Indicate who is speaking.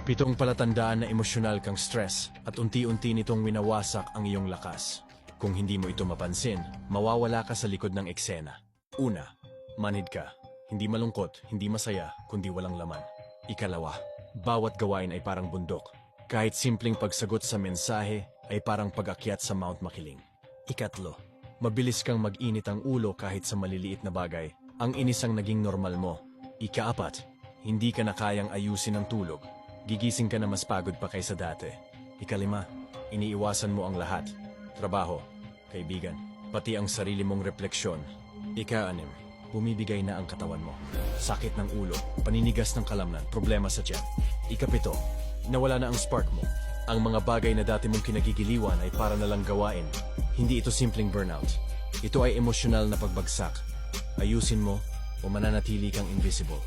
Speaker 1: Pitong palatandaan na emosyonal kang stress at unti-unti nitong winawasak ang iyong lakas. Kung hindi mo ito mapansin, mawawala ka sa likod ng eksena. Una, manhid ka. Hindi malungkot, hindi masaya, kundi walang laman. Ikalawa, bawat gawain ay parang bundok. Kahit simpleng pagsagot sa mensahe ay parang pag-akyat sa Mount Makiling. Ikatlo, mabilis kang mag-init ang ulo kahit sa maliliit na bagay. Ang inis ang naging normal mo. Ikaapat, hindi ka na kayang ayusin ang tulog. Gigising ka na mas pagod pa kaysa dati. Ikalima, iniiwasan mo ang lahat. Trabaho, kaibigan, pati ang sarili mong refleksyon. Ika-anim, bumibigay na ang katawan mo. Sakit ng ulo, paninigas ng kalamnan, problema sa tiyan. Ikapito, nawala na ang spark mo. Ang mga bagay na dati mong kinagigiliwan ay para na lang gawain. Hindi ito simpleng burnout. Ito ay emosyonal na pagbagsak. Ayusin mo o mananatili kang invisible.